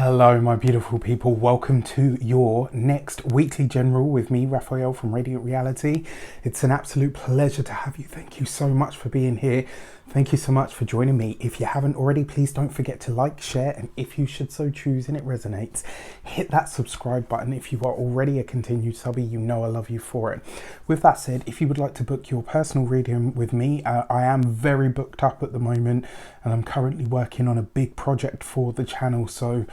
Hello my beautiful people, welcome to your next weekly general with me, Raphael from Radiant Reality. It's an absolute pleasure to have you. Thank you so much for being here. Thank you so much for joining me. If you haven't already, please don't forget to like, share, and if you should so choose and it resonates, hit that subscribe button. If you are already a continued subby, you know I love you for it. With that said, if you would like to book your personal reading with me, I am very booked up at the moment and I'm currently working on a big project for the channel, so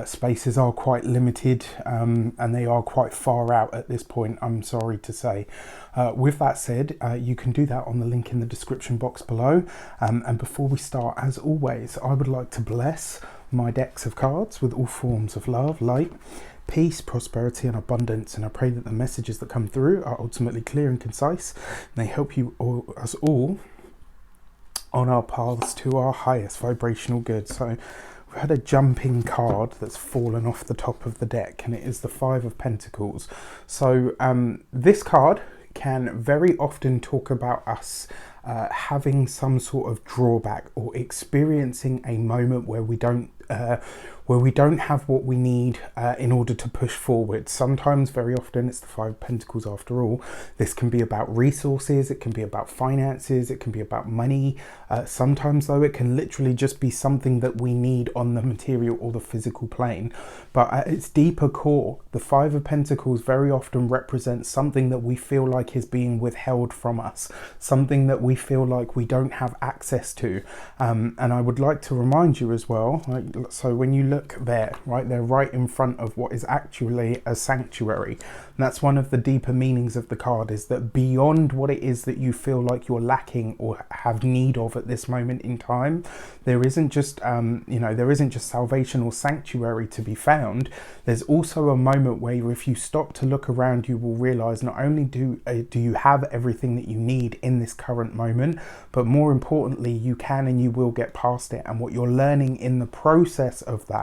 spaces are quite limited and they are quite far out at this point, I'm sorry to say. With that said, you can do that on the link in the description box below. And before we start, as always, I would like to bless my decks of cards with all forms of love, light, peace, prosperity and abundance, and I pray that the messages that come through are ultimately clear and concise and they help you us all on our paths to our highest vibrational good. So we've had a jumping card that's fallen off the top of the deck, and it is the Five of Pentacles. So this card can very often talk about us having some sort of drawback or experiencing a moment where we don't have what we need in order to push forward. Sometimes, very often, it's the Five of Pentacles after all. This can be about resources, it can be about finances, it can be about money. Sometimes though, it can literally just be something that we need on the material or the physical plane. But at its deeper core, the Five of Pentacles very often represents something that we feel like is being withheld from us, something that we feel like we don't have access to. And I would like to remind you as well, so when you look there, right, they're right in front of what is actually a sanctuary. And that's one of the deeper meanings of the card, is that beyond what it is that you feel like you're lacking or have need of at this moment in time, there isn't just there isn't just salvation or sanctuary to be found. There's also a moment where if you stop to look around, you will realize not only do you have everything that you need in this current moment, but more importantly, you can and you will get past it. And what you're learning in the process of that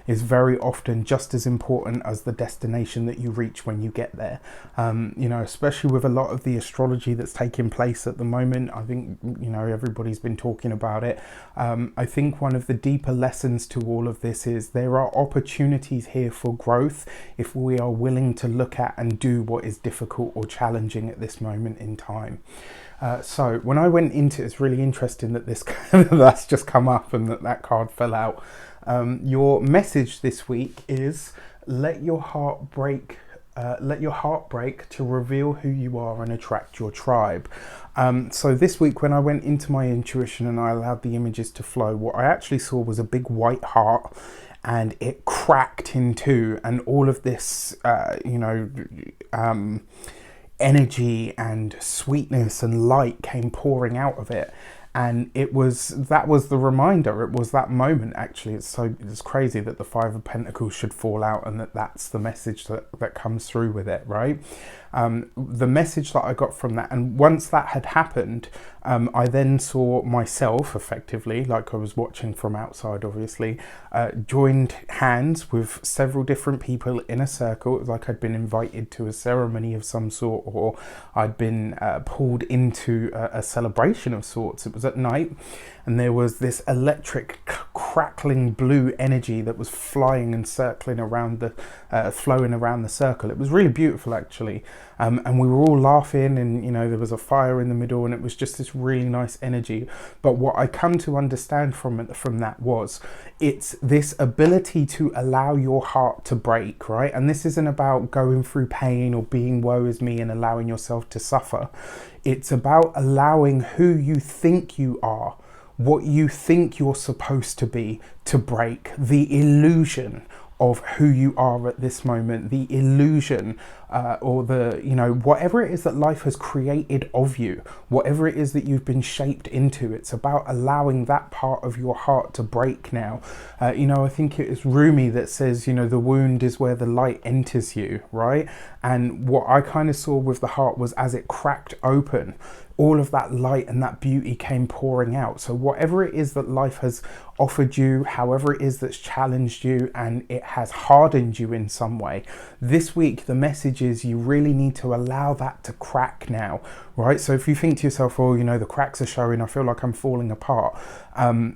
is very often just as important as the destination that you reach when you get there. Especially with a lot of the astrology that's taking place at the moment, I think everybody's been talking about it. I think one of the deeper lessons to all of this is there are opportunities here for growth if we are willing to look at and do what is difficult or challenging at this moment in time. So when I went into it's really interesting that this that's just come up and that card fell out. Your message this week is let your heart break to reveal who you are and attract your tribe. So this week when I went into my intuition and I allowed the images to flow, what I actually saw was a big white heart, and it cracked in two, and all of this energy and sweetness and light came pouring out of it. And that was the reminder. It was that moment. Actually, it's crazy that the Five of Pentacles should fall out, and that's the message that comes through with it, right? The message that I got from that, and once that had happened, I then saw myself effectively, like I was watching from outside, obviously, joined hands with several different people in a circle. It was like I'd been invited to a ceremony of some sort, or I'd been pulled into a celebration of sorts. It was at night, and there was this electric crackling blue energy that was flying and circling around flowing around the circle. It was really beautiful, actually, and we were all laughing, and there was a fire in the middle, and it was just this really nice energy. But what I come to understand from that was it's this ability to allow your heart to break, right? And this isn't about going through pain or being woe is me and allowing yourself to suffer. It's about allowing who you think you are, what you think you're supposed to be, to break the illusion of who you are at this moment, the illusion or the whatever it is that life has created of you, whatever it is that you've been shaped into. It's about allowing that part of your heart to break now. I think it is Rumi that says, the wound is where the light enters you, right? And what I kind of saw with the heart was as it cracked open, all of that light and that beauty came pouring out. So whatever it is that life has offered you, however it is that's challenged you and it has hardened you in some way, this week the message is you really need to allow that to crack now, right? So if you think to yourself, oh, the cracks are showing, I feel like I'm falling apart,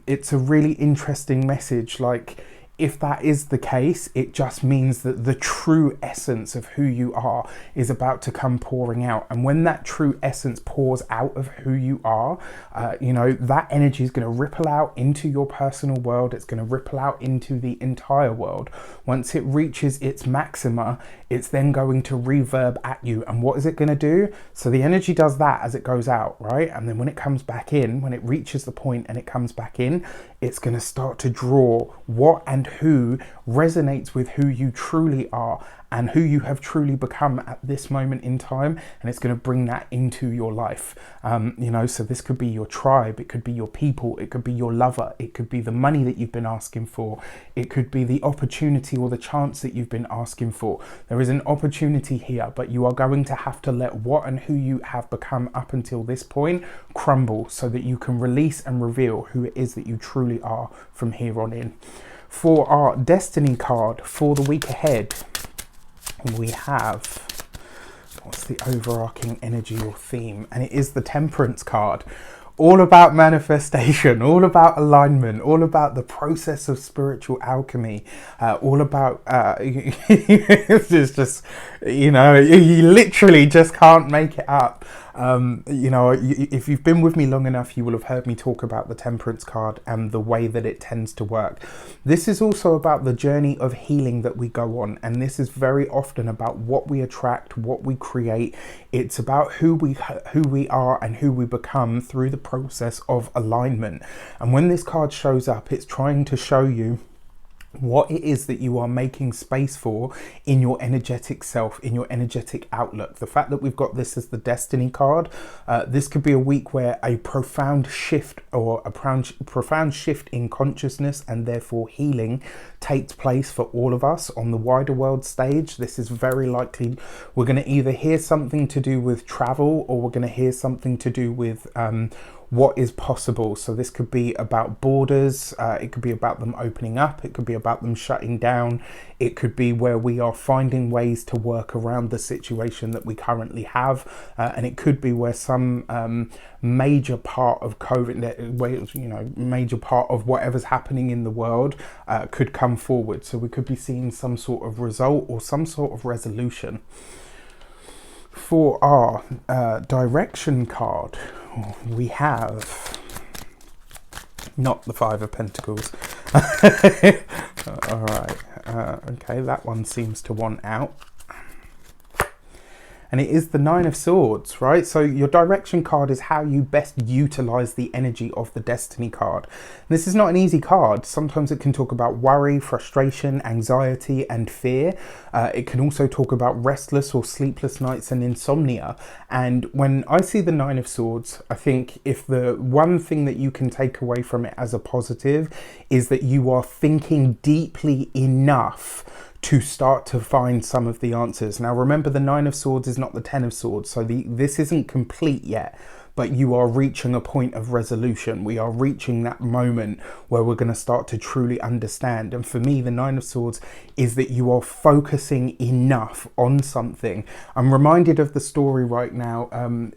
it's a really interesting message. Like, if that is the case, it just means that the true essence of who you are is about to come pouring out. And when that true essence pours out of who you are, that energy is going to ripple out into your personal world. It's going to ripple out into the entire world. Once it reaches its maxima, it's then going to reverb at you. And what is it going to do? So the energy does that as it goes out, right? And then when it comes back in, when it reaches the point and it comes back in, it's going to start to draw what and who resonates with who you truly are and who you have truly become at this moment in time, and it's going to bring that into your life. So this could be your tribe, it could be your people, it could be your lover, it could be the money that you've been asking for, it could be the opportunity or the chance that you've been asking for. There is an opportunity here, but you are going to have to let what and who you have become up until this point crumble so that you can release and reveal who it is that you truly are from here on in. For our destiny card for the week ahead, we have, what's the overarching energy or theme? And it is the Temperance card. All about manifestation, all about alignment, all about the process of spiritual alchemy, all about, it's just, you literally just can't make it up. If you've been with me long enough, you will have heard me talk about the Temperance card and the way that it tends to work. This is also about the journey of healing that we go on, and this is very often about what we attract, what we create. It's about who we are and who we become through the process of alignment. And when this card shows up, it's trying to show you what it is that you are making space for in your energetic self, in your energetic outlook. The fact that we've got this as the destiny card, this could be a week where a profound shift or a profound shift in consciousness and therefore healing takes place for all of us on the wider world stage. This is very likely we're going to either hear something to do with travel, or we're going to hear something to do with what is possible. So this could be about borders, it could be about them opening up, it could be about them shutting down, it could be where we are finding ways to work around the situation that we currently have, and it could be where some major part of COVID, major part of whatever's happening in the world could come forward. So we could be seeing some sort of result or some sort of resolution. For our direction card, we have not the Five of Pentacles. All right. Okay, that one seems to want out. And it is the Nine of Swords, right? So your direction card is how you best utilize the energy of the destiny card. This is not an easy card. Sometimes it can talk about worry, frustration, anxiety, and fear. It can also talk about restless or sleepless nights and insomnia. And when I see the Nine of Swords, I think if the one thing that you can take away from it as a positive is that you are thinking deeply enough to start to find some of the answers. Now remember, the Nine of Swords is not the Ten of Swords, so this isn't complete yet, but you are reaching a point of resolution. We are reaching that moment where we're going to start to truly understand. And for me, the Nine of Swords is that you are focusing enough on something. I'm reminded of the story right now,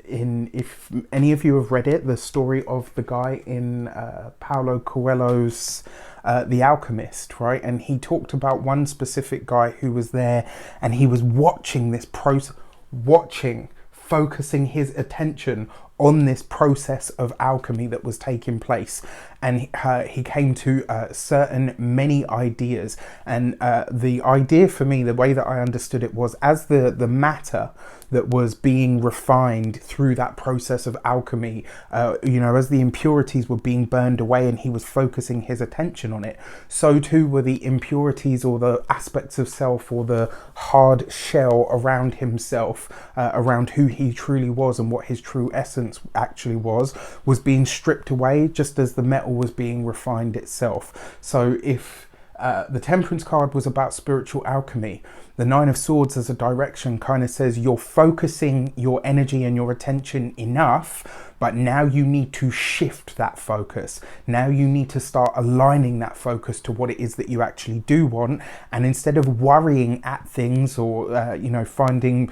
if any of you have read it, the story of the guy in Paulo Coelho's The Alchemist, right? And he talked about one specific guy who was there and he was watching this process, focusing his attention on this process of alchemy that was taking place, and he came to many ideas. And the idea for me, the way that I understood it, was as the matter that was being refined through that process of alchemy, as the impurities were being burned away and he was focusing his attention on it, so too were the impurities or the aspects of self or the hard shell around himself, around who he truly was and what his true essence actually was being stripped away, just as the metal was being refined itself. So if the Temperance card was about spiritual alchemy, the Nine of Swords as a direction kind of says you're focusing your energy and your attention enough but now you need to shift that focus. Now you need to start aligning that focus to what it is that you actually do want, and instead of worrying at things or finding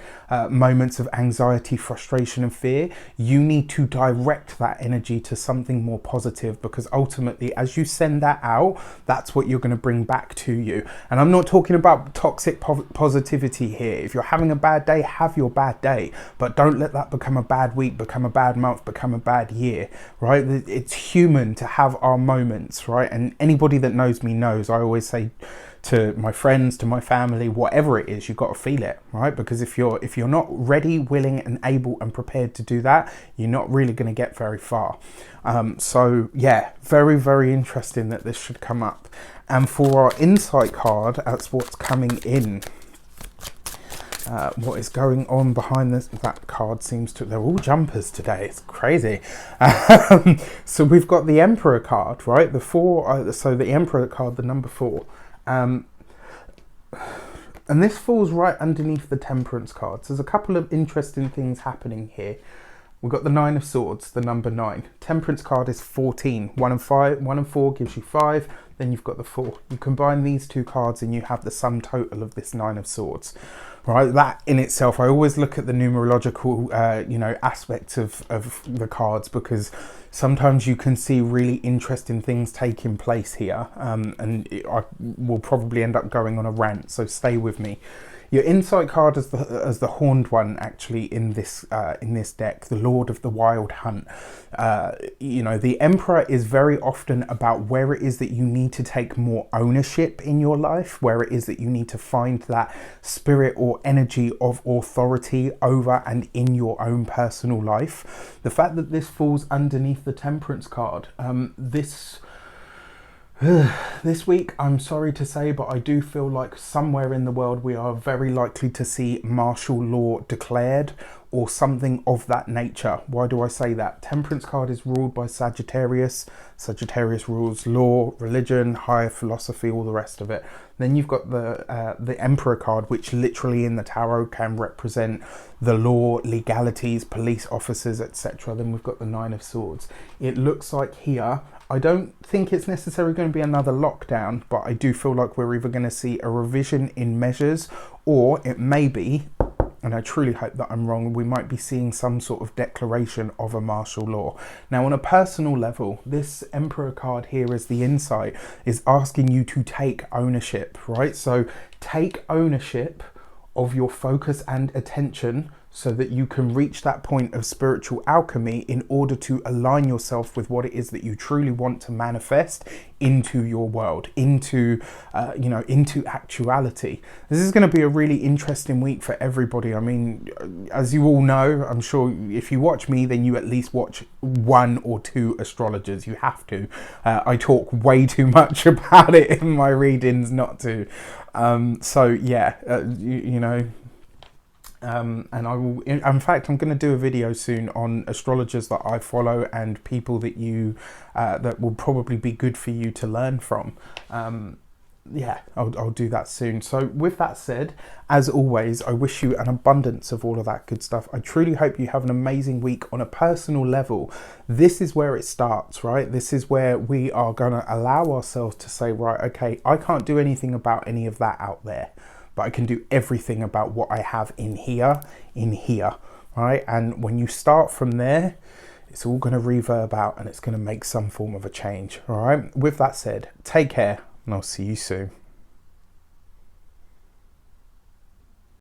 moments of anxiety, frustration and fear, you need to direct that energy to something more positive, because ultimately as you send that out, that's what you're going to bring back to you. And I'm not talking about toxic positivity here. If you're having a bad day, have your bad day, but don't let that become a bad week, become a bad month, become a bad year, right? It's human to have our moments, right? And anybody that knows me knows I always say to my friends, to my family, whatever it is, you've got to feel it, right? Because if you're not ready, willing and able and prepared to do that, you're not really going to get very far. So yeah, very, very interesting that this should come up. And for our insight card, that's what's coming in. What is going on behind this? That card seems to, they're all jumpers today. It's crazy. So we've got the Emperor card, right? The 4, so the Emperor card, the number 4. And this falls right underneath the Temperance card. So there's a couple of interesting things happening here. We've got the 9 of Swords, the number 9. Temperance card is 14. 1 and 4 gives you 5. Then you've got the 4. You combine these two cards and you have the sum total of this 9 of Swords. Right, that in itself, I always look at the numerological, aspects of the cards, because sometimes you can see really interesting things taking place here, and I will probably end up going on a rant, so stay with me. Your insight card is the horned one, actually, in this deck, the Lord of the Wild Hunt. The Emperor is very often about where it is that you need to take more ownership in your life, where it is that you need to find that spirit or energy of authority over and in your own personal life. The fact that this falls underneath the Temperance card, this week, I'm sorry to say, but I do feel like somewhere in the world we are very likely to see martial law declared or something of that nature. Why do I say that? Temperance card is ruled by Sagittarius. Sagittarius rules law, religion, higher philosophy, all the rest of it. Then you've got the Emperor card, which literally in the tarot can represent the law, legalities, police officers, etc. Then we've got the 9 of Swords. It looks like here, I don't think it's necessarily going to be another lockdown, but I do feel like we're either going to see a revision in measures, or it may be, and I truly hope that I'm wrong, we might be seeing some sort of declaration of a martial law. Now, on a personal level, this Emperor card here as the insight is asking you to take ownership, right? So take ownership of your focus and attention so that you can reach that point of spiritual alchemy in order to align yourself with what it is that you truly want to manifest into your world, into actuality. This is going to be a really interesting week for everybody. I mean, as you all know, I'm sure if you watch me, then you at least watch 1 or 2 astrologers. You have to. I talk way too much about it in my readings not to. And I will, in fact, I'm going to do a video soon on astrologers that I follow and people that that will probably be good for you to learn from. I'll do that soon. So with that said, as always, I wish you an abundance of all of that good stuff. I truly hope you have an amazing week on a personal level. This is where it starts, right? This is where we are going to allow ourselves to say, right, okay, I can't do anything about any of that out there, but I can do everything about what I have in here, right? And when you start from there, it's all going to reverb out and it's going to make some form of a change, all right? With that said, take care and I'll see you soon.